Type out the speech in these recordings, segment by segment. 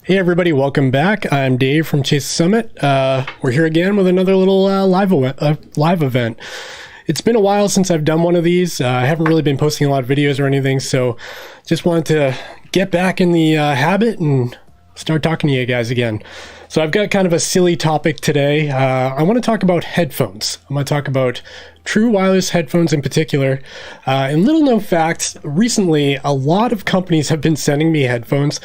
Hey everybody, welcome back. I'm Dave from Chase Summit. We're here again with another little live event. It's been a while since I've done one of these. I haven't really been posting a lot of videos or anything, so just wanted to get back in the habit and start talking to you guys again. So I've got kind of a silly topic today. I want to talk about headphones. I'm going to talk about true wireless headphones in particular. And little known fact, recently a lot of companies have been sending me headphones.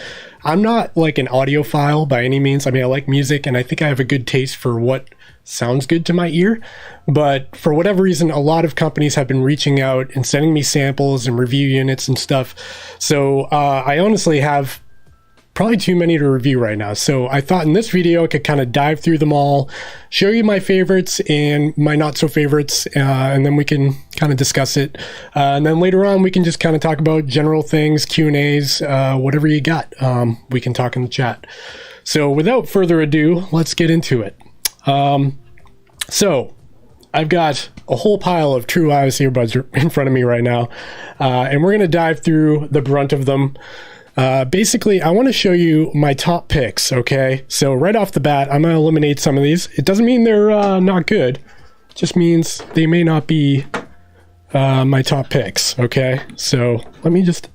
I'm not like an audiophile by any means. I mean, I like music and I think I have a good taste for what sounds good to my ear. But for whatever reason, a lot of companies have been reaching out and sending me samples and review units and stuff. So I honestly have probably too many to review right now. So I thought in this video, I could kind of dive through them all, show you my favorites and my not so favorites, and then we can kind of discuss it. And then later on, we can just kind of talk about general things, Q&As, whatever you got. We can talk in the chat. So without further ado, let's get into it. So I've got a whole pile of true wireless earbuds in front of me right now, and we're going to dive through the brunt of them. Basically, I want to show you my top picks, okay? So right off the bat, I'm going to eliminate some of these. It doesn't mean they're not good. It just means they may not be my top picks, okay? So let me just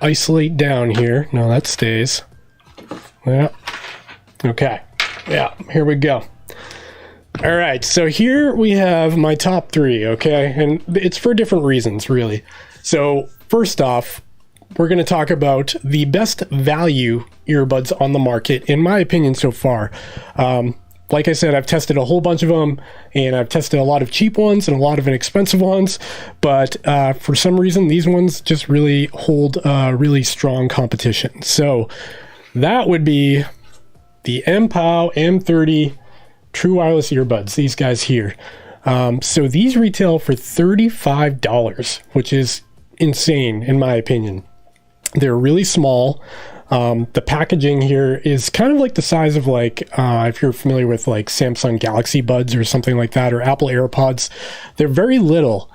isolate down here. No, that stays. Yeah. Okay. Yeah, here we go. All right, so here we have my top three, okay? And it's for different reasons, really. So first off, we're going to talk about the best value earbuds on the market, in my opinion, so far. Like I said, I've tested a whole bunch of them, and I've tested a lot of cheap ones and a lot of inexpensive ones, but for some reason, these ones just really hold really strong competition. So that would be the MPOW M30 True Wireless Earbuds, these guys here. So these retail for $35, which is insane, in my opinion. They're really small. The packaging here is kind of like the size of like, if you're familiar with like Samsung Galaxy Buds or something like that, or Apple AirPods. They're very little.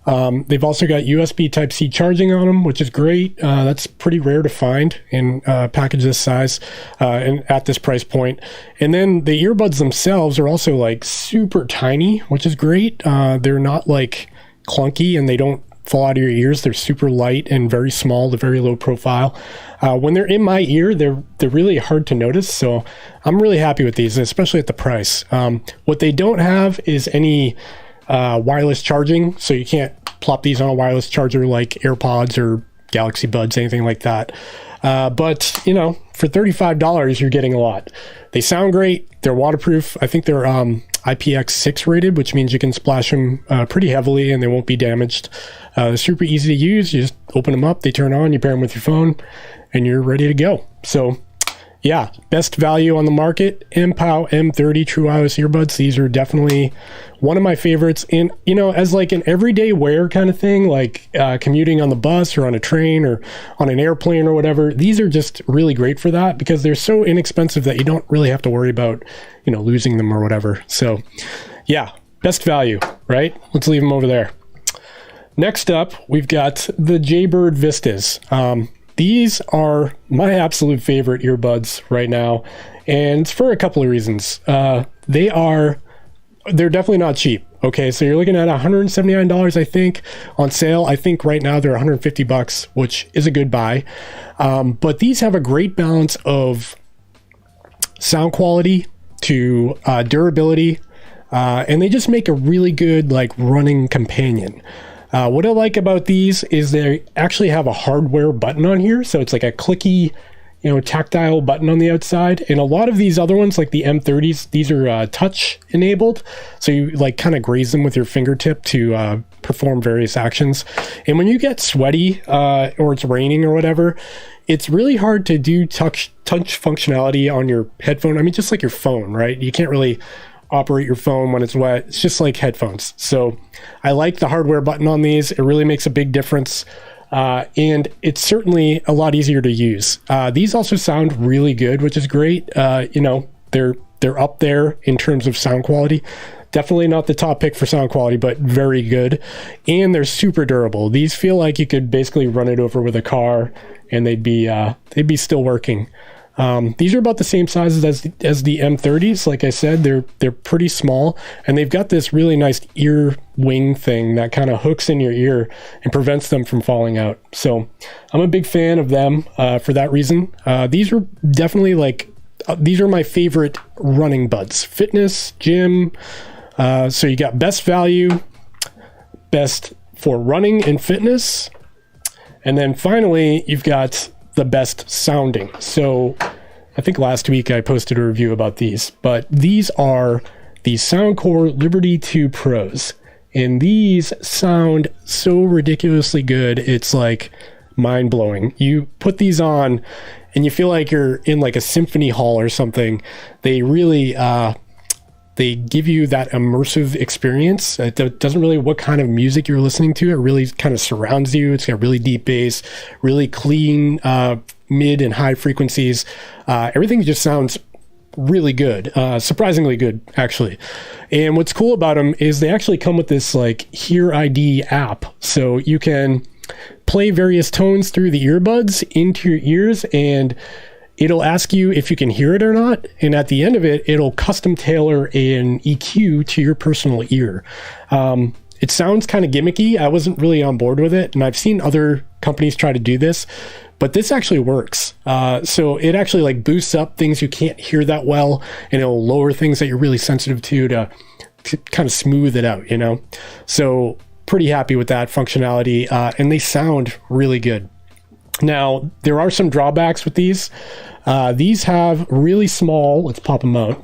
They've also got USB Type-C charging on them, which is great. That's pretty rare to find in a package this size and at this price point. And then the earbuds themselves are also like super tiny, which is great. They're not like clunky and they don't fall out of your ears. They're super light and very small to very low profile. When they're in my ear, they're really hard to notice. So I'm really happy with these, especially at the price. What they don't have is any wireless charging. So you can't plop these on a wireless charger like AirPods or Galaxy Buds, anything like that. But you know, for $35, you're getting a lot. They sound great. They're waterproof. I think they're IPX6 rated, which means you can splash them pretty heavily and they won't be damaged. They're super easy to use. You just open them up, they turn on, you pair them with your phone, and you're ready to go. So yeah, best value on the market, MPOW M30 True Wireless Earbuds. These are definitely one of my favorites. And, you know, as like an everyday wear kind of thing, like commuting on the bus or on a train or on an airplane or whatever, these are just really great for that because they're so inexpensive that you don't really have to worry about, you know, losing them or whatever. So yeah, best value, right? Let's leave them over there. Next up, we've got the Jaybird Vistas. These are my absolute favorite earbuds right now, and it's for a couple of reasons. They're definitely not cheap. Okay, so you're looking at $179, I think, on sale. I think right now they're $150, which is a good buy. But these have a great balance of sound quality to durability, and they just make a really good like running companion. What I like about these is they actually have a hardware button on here. So it's like a clicky, you know, tactile button on the outside. And a lot of these other ones, like the M30s, these are touch enabled. So you like kind of graze them with your fingertip to perform various actions. And when you get sweaty or it's raining or whatever, it's really hard to do touch functionality on your headphone. I mean, just like your phone, right? You can't really operate your phone when it's wet. It's just like headphones. So I like the hardware button on these. It really makes a big difference. and it's certainly a lot easier to use. These also sound really good, which is great. You know, they're up there in terms of sound quality. Definitely not the top pick for sound quality, but very good. And they're super durable. These feel like you could basically run it over with a car and they'd be still working. These are about the same sizes as the M30s. Like I said, they're pretty small, and they've got this really nice ear wing thing that kind of hooks in your ear and prevents them from falling out. So I'm a big fan of them for that reason. These are definitely these are my favorite running buds. Fitness, gym. So you got best value, best for running and fitness. And then finally, you've got the best sounding. So I think last week I posted a review about these, but these are the Soundcore Liberty 2 Pros. And these sound so ridiculously good. It's like mind blowing. You put these on and you feel like you're in like a symphony hall or something. They really, they give you that immersive experience. It doesn't really what kind of music you're listening to. It really kind of surrounds you. It's got really deep bass, really clean mid and high frequencies. Everything just sounds really good, surprisingly good, actually. And what's cool about them is they actually come with this like Hear ID app. So you can play various tones through the earbuds into your ears, and it'll ask you if you can hear it or not. And at the end of it, it'll custom tailor an EQ to your personal ear. It sounds kind of gimmicky. I wasn't really on board with it. And I've seen other companies try to do this, but this actually works. So it actually like boosts up things you can't hear that well, and it'll lower things that you're really sensitive to kind of smooth it out, you know? So pretty happy with that functionality. And they sound really good. Now, there are some drawbacks with these. These have really small, let's pop them out.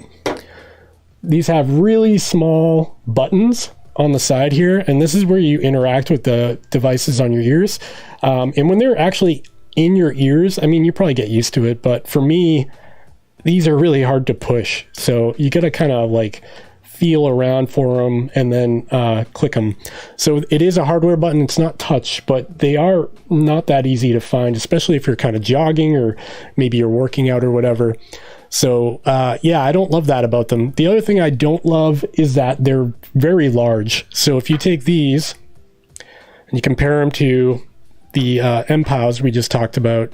These have really small buttons on the side here, and this is where you interact with the devices on your ears. And when they're actually in your ears, I mean, you probably get used to it, but for me, these are really hard to push. So you gotta kind of like feel around for them and then click them. So it is a hardware button. It's not touch, but they are not that easy to find, especially if you're kind of jogging or maybe you're working out or whatever. So yeah, I don't love that about them. The other thing I don't love is that they're very large. So if you take these and you compare them to the MPOWs we just talked about,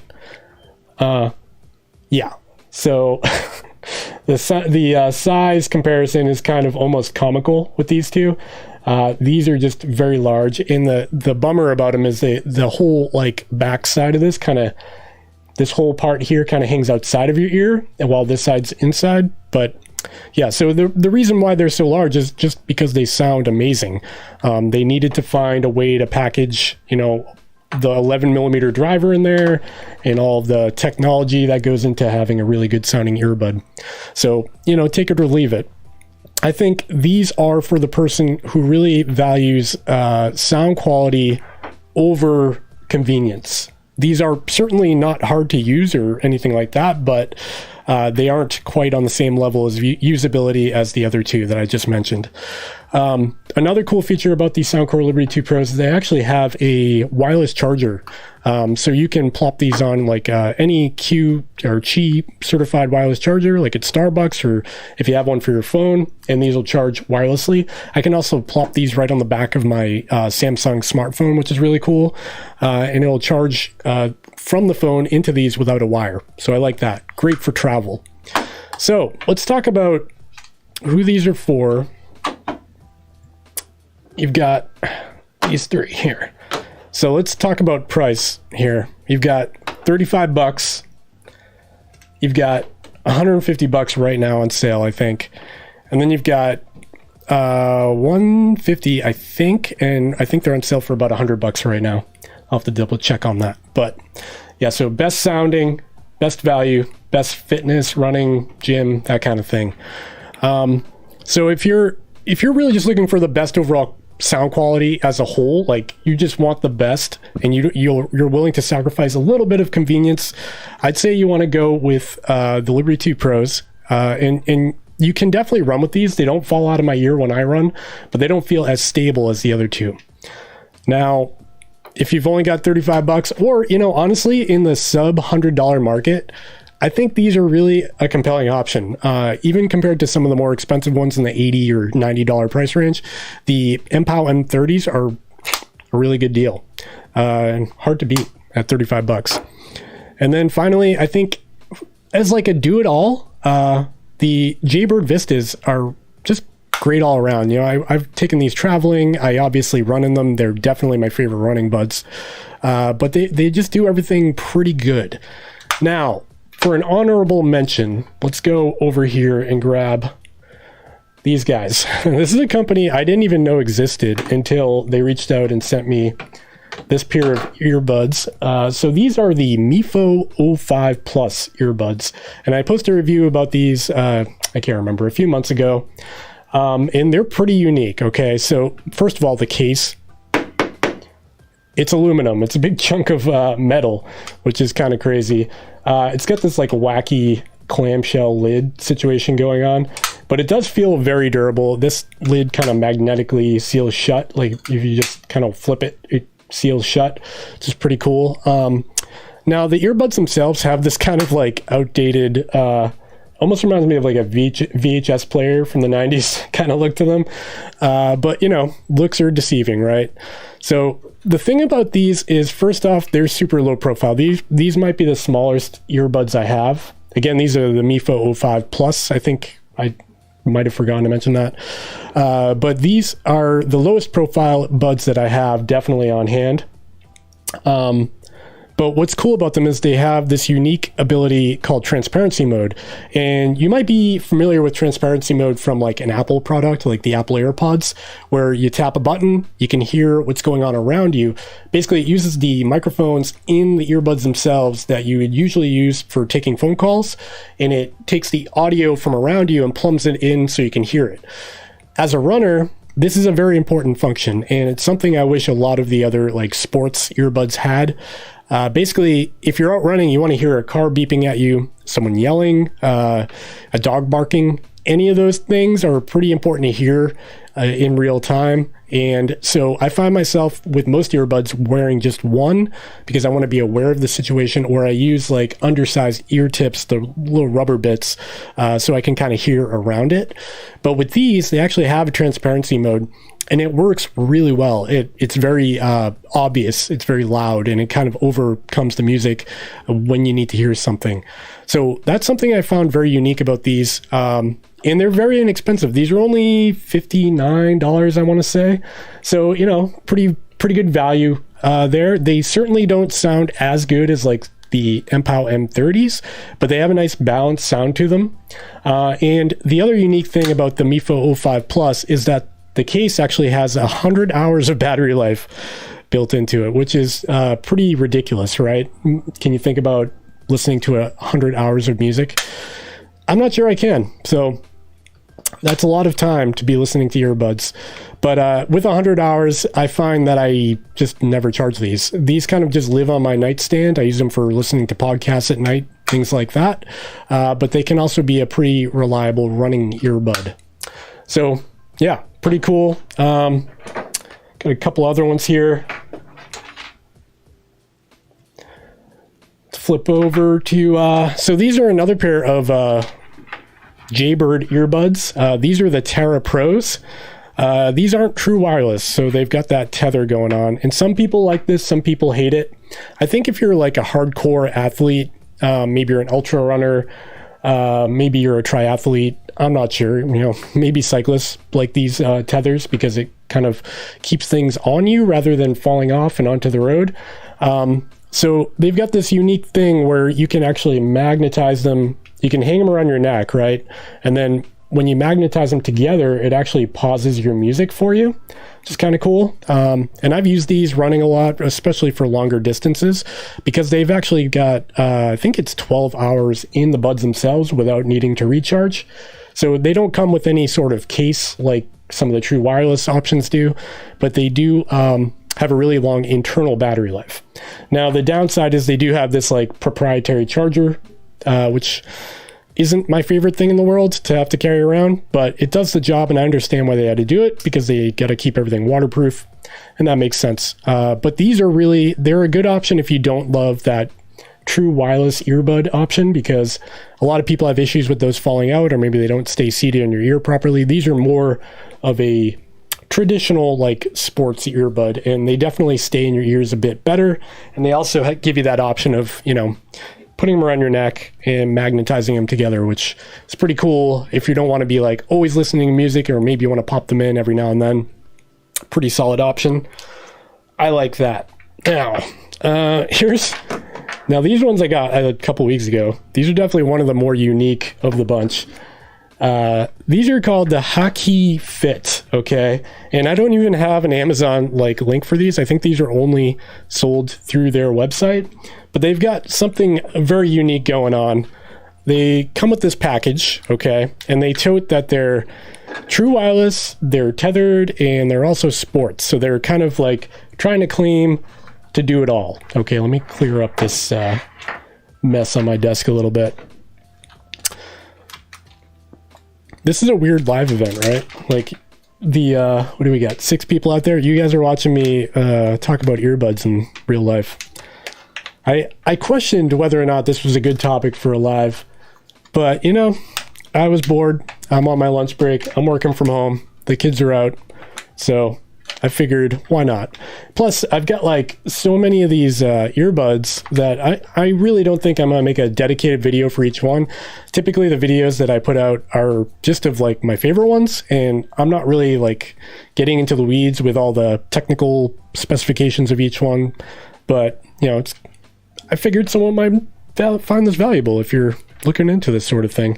yeah. So the size comparison is kind of almost comical with these two. These are just very large, and the bummer about them is the whole like back side of this whole part here kind of hangs outside of your ear, and while this side's inside. But yeah, so the reason why they're so large is just because they sound amazing. They needed to find a way to package, you know, the 11 millimeter driver in there and all of the technology that goes into having a really good sounding earbud. So, you know, take it or leave it. I think these are for the person who really values sound quality over convenience. These are certainly not hard to use or anything like that, but they aren't quite on the same level as usability as the other two that I just mentioned. Another cool feature about the Soundcore Liberty 2 Pros is they actually have a wireless charger. So you can plop these on like any Q or Qi certified wireless charger, like at Starbucks, or if you have one for your phone, and these will charge wirelessly. I can also plop these right on the back of my Samsung smartphone, which is really cool. And it'll charge from the phone into these without a wire. So I like that. Great for travel. So let's talk about who these are for. You've got these three here. So let's talk about price here. You've got $35. You've got $150 right now on sale, I think. And then you've got $150, I think, and I think they're on sale for about $100 right now. I'll have to double check on that. But yeah, so best sounding, best value, best fitness, running, gym, that kind of thing. So if you're really just looking for the best overall sound quality as a whole, like you just want the best and you're willing to sacrifice a little bit of convenience, I'd say you want to go with the Liberty 2 Pros. And you can definitely run with these. They don't fall out of my ear when I run, but they don't feel as stable as the other two. Now, if you've only got 35 bucks, or, you know, honestly, in the sub $100 market, I think these are really a compelling option. Even compared to some of the more expensive ones in the $80 or $90 price range, the MPOW M30s are a really good deal. And hard to beat at 35 bucks. And then finally, I think as like a do-it-all, the Jaybird Vistas are just great all around. You know, I've taken these traveling. I obviously run in them. They're definitely my favorite running buds. But they just do everything pretty good. Now, for an honorable mention, let's go over here and grab these guys. This is a company I didn't even know existed until they reached out and sent me this pair of earbuds. So these are the MIFO 05 Plus earbuds. And I posted a review about these, I can't remember, a few months ago. And they're pretty unique, okay? So first of all, the case, it's aluminum. It's a big chunk of metal, which is kind of crazy. It's got this like wacky clamshell lid situation going on, but it does feel very durable. This lid kind of magnetically seals shut. Like if you just kind of flip it, it seals shut, which is pretty cool. Now the earbuds themselves have this kind of like outdated, almost reminds me of like a VHS player from the 90s kind of look to them. But you know, looks are deceiving, right? So the thing about these is, first off, they're super low profile. These might be the smallest earbuds I have. Again, these are the MIFO 05 Plus. I think I might have forgotten to mention that. But these are the lowest profile buds that I have definitely on hand. But what's cool about them is they have this unique ability called transparency mode. And you might be familiar with transparency mode from like an Apple product, like the Apple AirPods, where you tap a button, you can hear what's going on around you. Basically, it uses the microphones in the earbuds themselves that you would usually use for taking phone calls, and it takes the audio from around you and plumbs it in so you can hear it. As a runner, this is a very important function, and it's something I wish a lot of the other like sports earbuds had. Basically, if you're out running, you want to hear a car beeping at you, someone yelling, a dog barking. Any of those things are pretty important to hear in real time. And so I find myself with most earbuds wearing just one because I want to be aware of the situation, or I use like undersized ear tips, the little rubber bits, so I can kind of hear around it. But with these, they actually have a transparency mode, and it works really well. It's very obvious, it's very loud, and it kind of overcomes the music when you need to hear something. So that's something I found very unique about these. And they're very inexpensive. These are only $59, I want to say. So, you know, pretty good value there. They certainly don't sound as good as like the MPOW M30s, but they have a nice balanced sound to them. And the other unique thing about the MIFO 05 Plus is that the case actually has 100 hours of battery life built into it, which is pretty ridiculous, right? Can you think about listening to 100 hours of music? I'm not sure I can. So that's a lot of time to be listening to earbuds. But with 100 hours, I find that I just never charge these. These kind of just live on my nightstand. I use them for listening to podcasts at night, things like that. But they can also be a pretty reliable running earbud. So yeah, pretty cool. Got a couple other ones here. Let's flip over to, so these are another pair of Jaybird earbuds. These are the Terra Pros. These aren't true wireless, so they've got that tether going on. And some people like this, some people hate it. I think if you're like a hardcore athlete, maybe you're an ultra runner, maybe you're a triathlete, I'm not sure, you know, maybe cyclists like these tethers because it kind of keeps things on you rather than falling off and onto the road. So they've got this unique thing where you can actually magnetize them. You can hang them around your neck, right? And then when you magnetize them together, it actually pauses your music for you, which is kind of cool. And I've used these running a lot, especially for longer distances, because they've actually got, I think it's 12 hours in the buds themselves without needing to recharge. So they don't come with any sort of case like some of the true wireless options do, but they do have a really long internal battery life. Now, the downside is they do have this like proprietary charger, which isn't my favorite thing in the world to have to carry around, but it does the job, and I understand why they had to do it, because they got to keep everything waterproof, and that makes sense. But these are really, they're a good option if you don't love that true wireless earbud option, because a lot of people have issues with those falling out, or maybe they don't stay seated in your ear properly. These are more of a traditional like sports earbud, and they definitely stay in your ears a bit better, and they also give you that option of, you know, putting them around your neck and magnetizing them together, which is pretty cool if you don't want to be like always listening to music, or maybe you want to pop them in every now and then. Pretty solid option. I like that. Now now these ones I got a couple weeks ago. These are definitely one of the more unique of the bunch. These are called the Hockey Fit, okay? And I don't even have an Amazon like link for these. I think these are only sold through their website, but they've got something very unique going on. They come with this package, okay? And they tote that they're true wireless, they're tethered, and they're also sports. So they're kind of like trying to claim to do it all. Okay, let me clear up this mess on my desk a little bit. This is a weird live event, right? Like the, what do we got? 6 people out there. You guys are watching me talk about earbuds in real life. I questioned whether or not this was a good topic for a live, but you know, I was bored. I'm on my lunch break. I'm working from home. The kids are out. So I figured, why not? Plus, I've got like so many of these earbuds that I really don't think I'm going to make a dedicated video for each one. Typically, the videos that I put out are just of like my favorite ones, and I'm not really like getting into the weeds with all the technical specifications of each one. But, you know, I figured someone might find this valuable if you're looking into this sort of thing.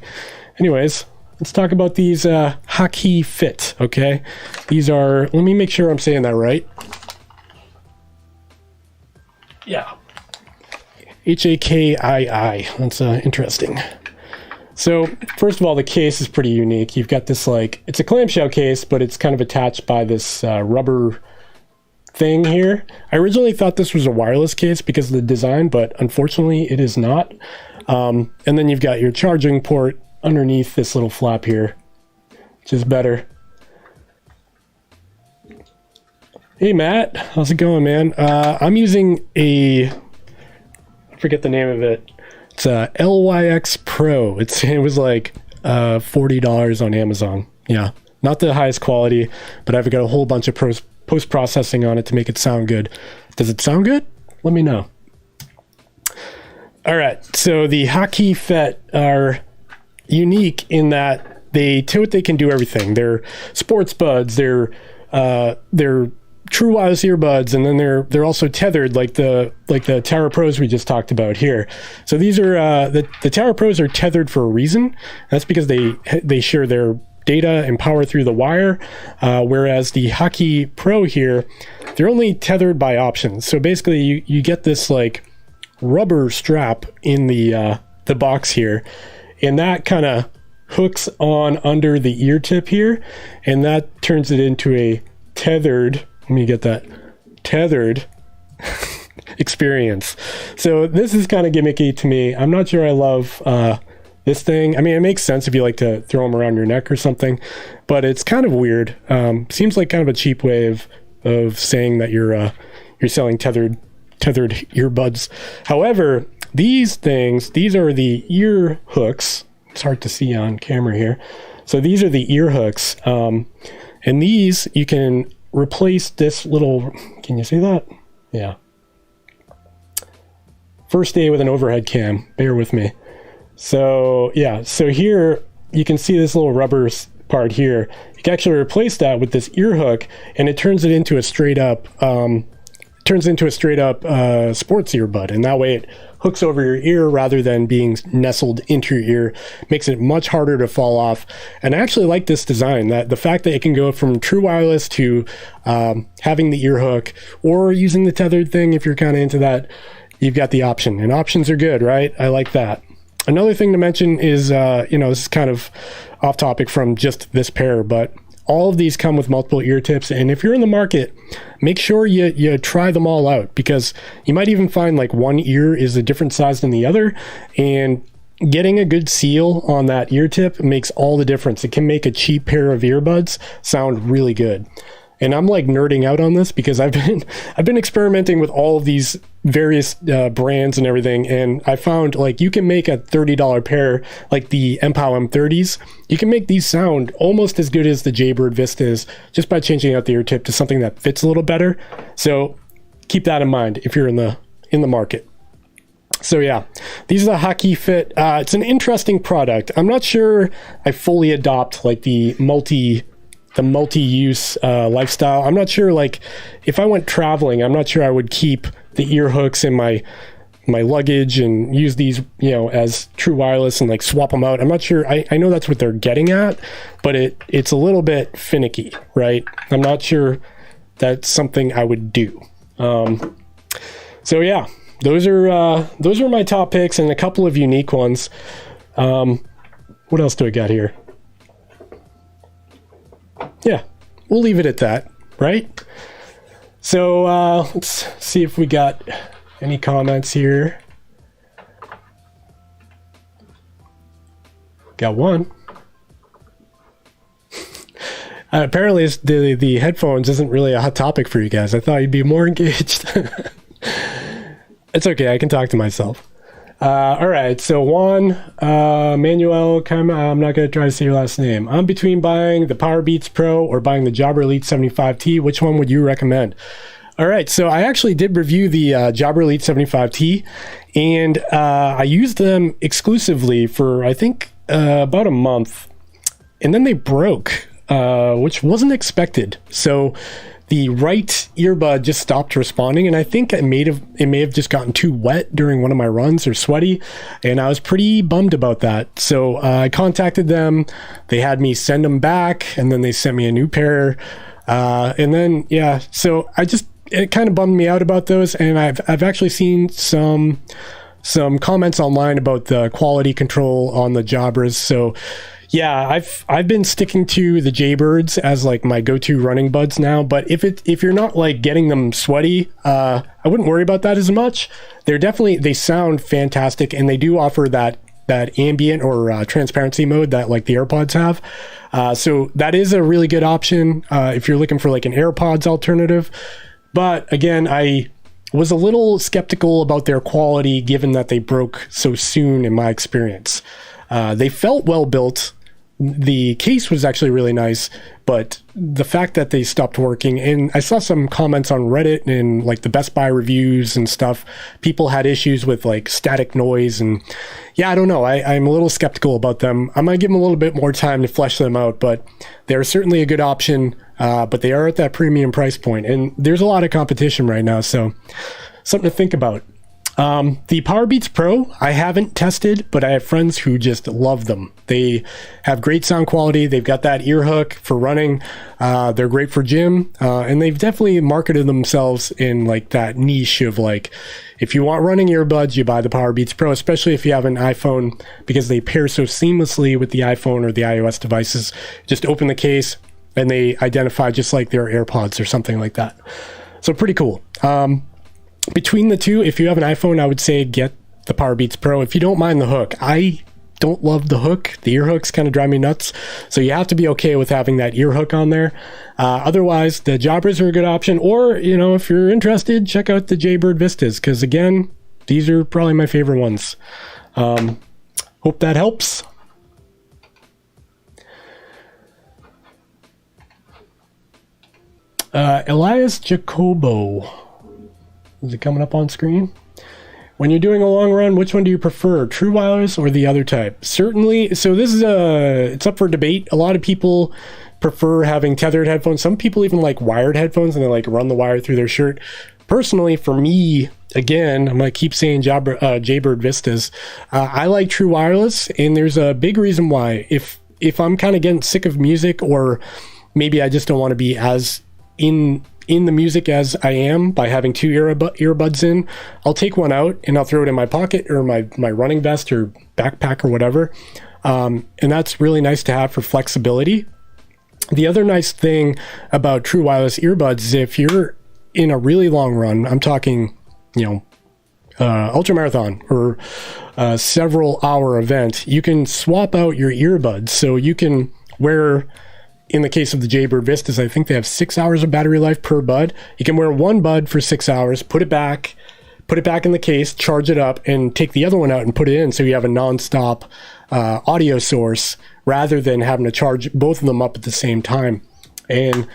Anyways, let's talk about these Hockey Fit, okay? These are, let me make sure I'm saying that right. Yeah. Hakii. That's interesting. So, first of all, the case is pretty unique. You've got this like, it's a clamshell case, but it's kind of attached by this rubber thing here. I originally thought this was a wireless case because of the design, but unfortunately it is not. And then you've got your charging port underneath this little flap here, which is better. Hey Matt, how's it going, man? I'm using I forget the name of it. It's a LYX Pro. It was like $40 on Amazon. Yeah, not the highest quality, but I've got a whole bunch of post-processing on it to make it sound good. Does it sound good? Let me know. All right, so the Hockey Fit are unique in that they can do everything. They're sports buds, they're true wireless earbuds, and then they're also tethered like the Tower Pros we just talked about here. So these are the Tower Pros are tethered for a reason. That's because they share their data and power through the wire, whereas the Hockey Pro here, they're only tethered by options. So basically you get this like rubber strap in the box here, and that kind of hooks on under the ear tip here, and that turns it into a tethered, let me get that, tethered experience. So this is kind of gimmicky to me. I'm not sure I love this thing. I mean, it makes sense if you like to throw them around your neck or something, but it's kind of weird. Seems like kind of a cheap way of saying that you're selling tethered earbuds. However, these are the ear hooks. It's hard to see on camera here. So these are the ear hooks. And these, you can replace this little, can you see that? Yeah. First day with an overhead cam, bear with me. So yeah, so here you can see this little rubber part here. You can actually replace that with this ear hook, and it turns it into a straight up sports earbud, and that way it hooks over your ear rather than being nestled into your ear. Makes it much harder to fall off. And I actually like this design, that the fact that it can go from true wireless to having the ear hook, or using the tethered thing if you're kind of into that. You've got the option, and options are good, right? I like that. Another thing to mention is, this is kind of off topic from just this pair, but all of these come with multiple ear tips, and if you're in the market, make sure you try them all out, because you might even find like one ear is a different size than the other, and getting a good seal on that ear tip makes all the difference. It can make a cheap pair of earbuds sound really good. And I'm like nerding out on this because I've been experimenting with all of these various brands and everything, and I found like you can make a $30 pair, like the MPOW M30s. You can make these sound almost as good as the Jaybird Vistas just by changing out the ear tip to something that fits a little better. So keep that in mind if you're in the market. So yeah, these are the Hockey Fit. It's an interesting product. I'm not sure I fully adopt like the multi-use lifestyle. I'm not sure, like if I went traveling, I'm not sure I would keep the ear hooks in my luggage and use these, as true wireless and like swap them out. I'm not sure. I know that's what they're getting at, but it's a little bit finicky, right? I'm not sure that's something I would do. So yeah, those are my top picks and a couple of unique ones. What else do I got here? Yeah, we'll leave it at that, right? So let's see if we got any comments here. Got one. Apparently the headphones isn't really a hot topic for you guys. I thought you'd be more engaged. It's okay, I can talk to myself. All right, so Juan Manuel, I'm not going to try to say your last name. I'm between buying the Powerbeats Pro or buying the Jabra Elite 75T. Which one would you recommend? All right, so I actually did review the Jabra Elite 75T, and I used them exclusively for, I think, about a month, and then they broke, which wasn't expected. So the right earbud just stopped responding, and I think it may have just gotten too wet during one of my runs or sweaty, and I was pretty bummed about that. So I contacted them. They had me send them back, and then they sent me a new pair. And then so it kind of bummed me out about those, and I've actually seen some comments online about the quality control on the Jabras. So yeah, I've been sticking to the Jaybirds as like my go-to running buds now, but if you're not like getting them sweaty, I wouldn't worry about that as much. They sound fantastic, and they do offer that ambient or transparency mode that like the AirPods have. So that is a really good option if you're looking for like an AirPods alternative. But again, I was a little skeptical about their quality given that they broke so soon in my experience. They felt well built. The case was actually really nice, but the fact that they stopped working, and I saw some comments on Reddit and like the Best Buy reviews and stuff, people had issues with like static noise, and yeah, I don't know. I'm a little skeptical about them. I might give them a little bit more time to flesh them out, but they're certainly a good option, but they are at that premium price point, and there's a lot of competition right now, so something to think about. The Powerbeats Pro, I haven't tested, but I have friends who just love them. They have great sound quality. They've got that ear hook for running. They're great for gym. And they've definitely marketed themselves in like that niche of like, if you want running earbuds, you buy the Powerbeats Pro, especially if you have an iPhone, because they pair so seamlessly with the iPhone or the iOS devices. Just open the case and they identify just like their AirPods or something like that. So pretty cool. Between the two, if you have an iPhone, I would say get the Powerbeats Pro. If you don't mind the hook, I don't love the hook. The ear hooks kind of drive me nuts. So you have to be okay with having that ear hook on there. Otherwise, the Jabras are a good option. Or, if you're interested, check out the Jaybird Vistas, because again, these are probably my favorite ones. Hope that helps. Elias Jacobo. Is it coming up on screen? When you're doing a long run, which one do you prefer, true wireless or the other type? Certainly, so this is it's up for debate. A lot of people prefer having tethered headphones. Some people even like wired headphones, and they like run the wire through their shirt. Personally, for me, again, I'm gonna keep saying Jaybird Vistas. I like true wireless, and there's a big reason why. If I'm kind of getting sick of music, or maybe I just don't want to be as in the music as I am by having two earbuds in, I'll take one out and I'll throw it in my pocket or my running vest or backpack or whatever. And that's really nice to have for flexibility. The other nice thing about true wireless earbuds is if you're in a really long run, I'm talking, ultra marathon or several hour event, you can swap out your earbuds. So you can wear, in the case of the Jaybird Vistas, I think they have 6 hours of battery life per bud. You can wear one bud for 6 hours, put it back in the case, charge it up, and take the other one out and put it in, so you have a nonstop audio source rather than having to charge both of them up at the same time. And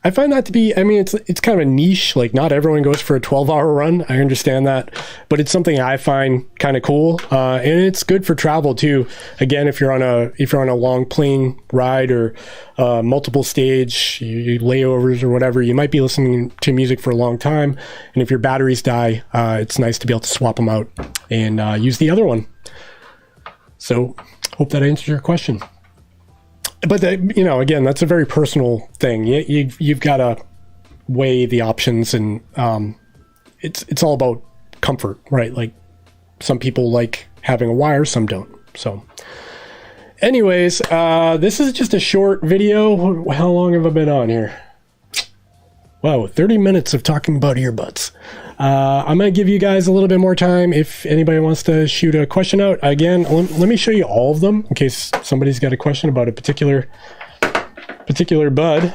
I find that to be, I mean, it's kind of a niche. Like, not everyone goes for a 12-hour run. I understand that, but it's something I find kind of cool, and it's good for travel too. Again, if you're on a long plane ride or multiple stage you layovers or whatever, you might be listening to music for a long time, and if your batteries die, it's nice to be able to swap them out and use the other one. So, hope that answers your question. But again, that's a very personal thing. You've got to weigh the options, and it's all about comfort, right? Like, some people like having a wire, some don't. So, anyways, this is just a short video. How long have I been on here? Wow, 30 minutes of talking about earbuds. I'm going to give you guys a little bit more time if anybody wants to shoot a question out. Again, let me show you all of them in case somebody's got a question about a particular bud.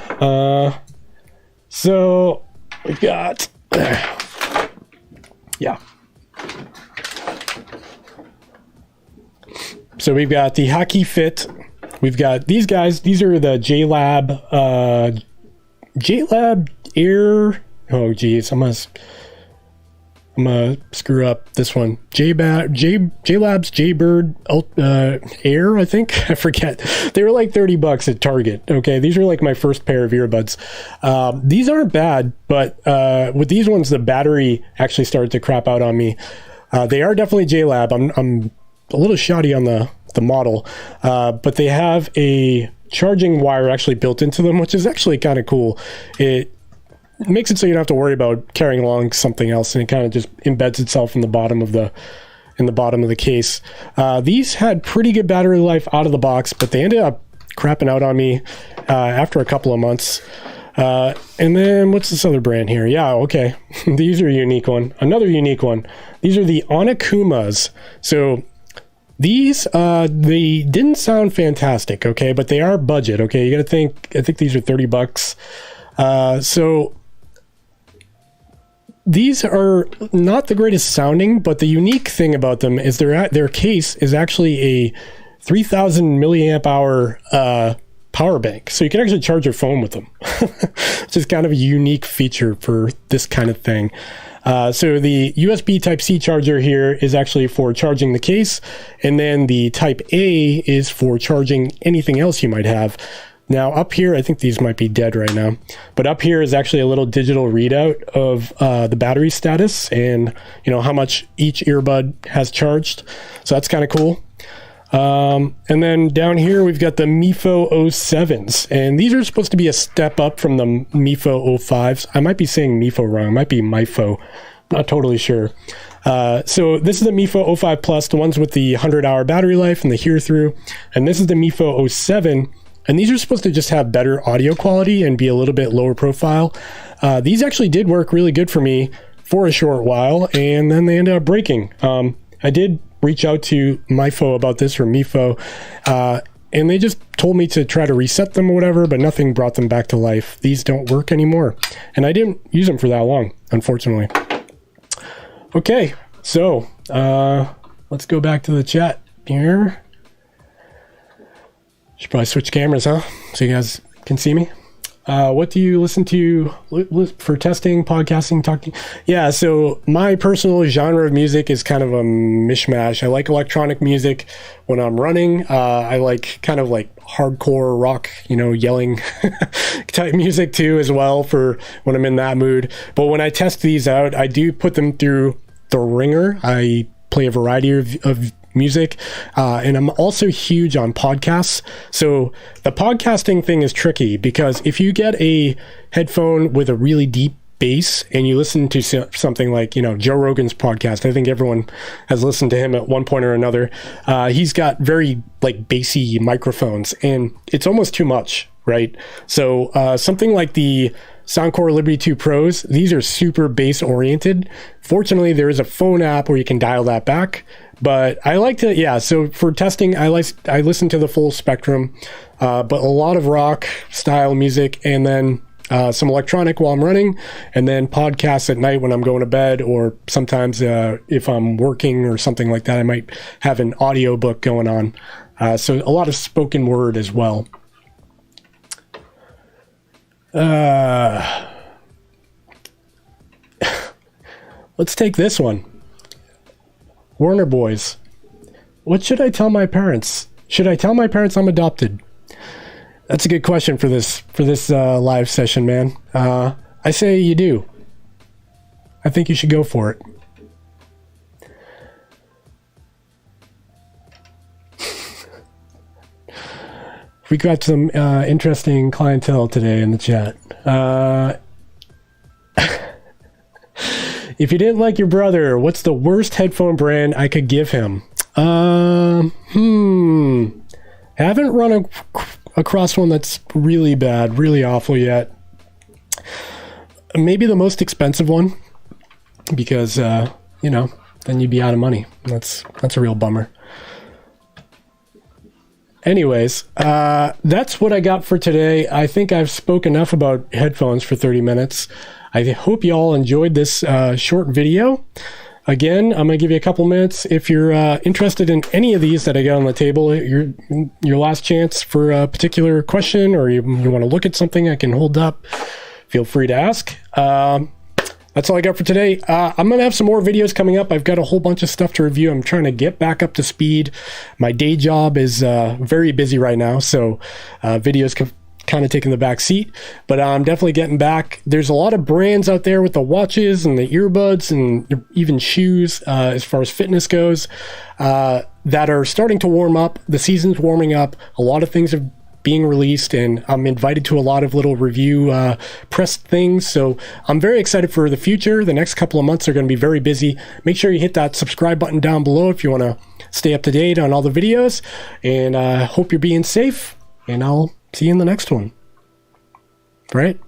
So we've got, yeah. So we've got the Hockey Fit. We've got these guys. These are the JLab Air. Oh geez, I'm gonna screw up this one. JLab's Jaybird Air, I think. I forget. They were like $30 at Target. Okay, these are like my first pair of earbuds. These aren't bad, but with these ones, the battery actually started to crap out on me. They are definitely JLab. I'm a little shoddy on the model, but they have a charging wire actually built into them, which is actually kind of cool. It makes it so you don't have to worry about carrying along something else, and it kind of just embeds itself in the bottom of the case. These had pretty good battery life out of the box, but they ended up crapping out on me after a couple of months. And then what's this other brand here? Yeah, okay. These are a unique one. Another unique one. These are the Onakumas. So these, they didn't sound fantastic, okay, but they are budget, okay? You gotta think, I think these are $30. So these are not the greatest sounding, but the unique thing about them is their case is actually a 3,000 milliamp hour power bank. So you can actually charge your phone with them, which is kind of a unique feature for this kind of thing. So the USB Type-C charger here is actually for charging the case, and then the Type-A is for charging anything else you might have. Now up here, I think these might be dead right now, but up here is actually a little digital readout of the battery status and how much each earbud has charged. So that's kind of cool. And then down here, we've got the MIFO 07s, and these are supposed to be a step up from the MIFO 05s. I might be saying MIFO wrong. It might be MIFO. Not totally sure. So this is the MIFO 05 Plus, the ones with the 100-hour battery life and the hear through. And this is the MIFO 07. And these are supposed to just have better audio quality and be a little bit lower profile. These actually did work really good for me for a short while, and then they ended up breaking. I did reach out to MIFO about this, or MIFO, and they just told me to try to reset them or whatever, but nothing brought them back to life. These don't work anymore. And I didn't use them for that long, unfortunately. Okay, so let's go back to the chat here. Should probably switch cameras, huh? So you guys can see me. What do you listen to for testing, podcasting, talking? Yeah, so my personal genre of music is kind of a mishmash. I like electronic music when I'm running. I like kind of like hardcore rock, yelling type music too as well for when I'm in that mood. But when I test these out, I do put them through the ringer. I play a variety of music, and I'm also huge on podcasts. So the podcasting thing is tricky because if you get a headphone with a really deep bass and you listen to something like Joe Rogan's podcast, I think everyone has listened to him at one point or another. He's got very like bassy microphones, and it's almost too much, right? So something like the Soundcore Liberty 2 Pros. These are super bass oriented. Fortunately, there is a phone app where you can dial that back. But I like to, yeah, so for testing, I listen to the full spectrum, but a lot of rock style music, and then some electronic while I'm running, and then podcasts at night when I'm going to bed, or sometimes if I'm working or something like that, I might have an audiobook going on. So a lot of spoken word as well. Let's take this one. Warner Boys. What should I tell my parents? Should I tell my parents I'm adopted? That's a good question for this live session, man. I say you do. I think you should go for it. We got some interesting clientele today in the chat. If you didn't like your brother, what's the worst headphone brand I could give him? Haven't run across one that's really bad, really awful yet. Maybe the most expensive one, because then you'd be out of money. That's a real bummer. Anyways, that's what I got for today. I think I've spoken enough about headphones for 30 minutes. I hope you all enjoyed this short video. Again, I'm going to give you a couple minutes. If you're interested in any of these that I got on the table, your last chance for a particular question, or you want to look at something I can hold up, feel free to ask. That's all I got for today. I'm going to have some more videos coming up. I've got a whole bunch of stuff to review. I'm trying to get back up to speed. My day job is very busy right now, so videos kind of taking the back seat, but I'm definitely getting back. There's a lot of brands out there with the watches and the earbuds and even shoes as far as fitness goes that are starting to warm up. The season's warming up. A lot of things are being released, and I'm invited to a lot of little review press things, so I'm very excited for the future. The next couple of months are going to be very busy. Make sure you hit that subscribe button down below if you want to stay up to date on all the videos, and hope you're being safe, and I'll see you in the next one. Right?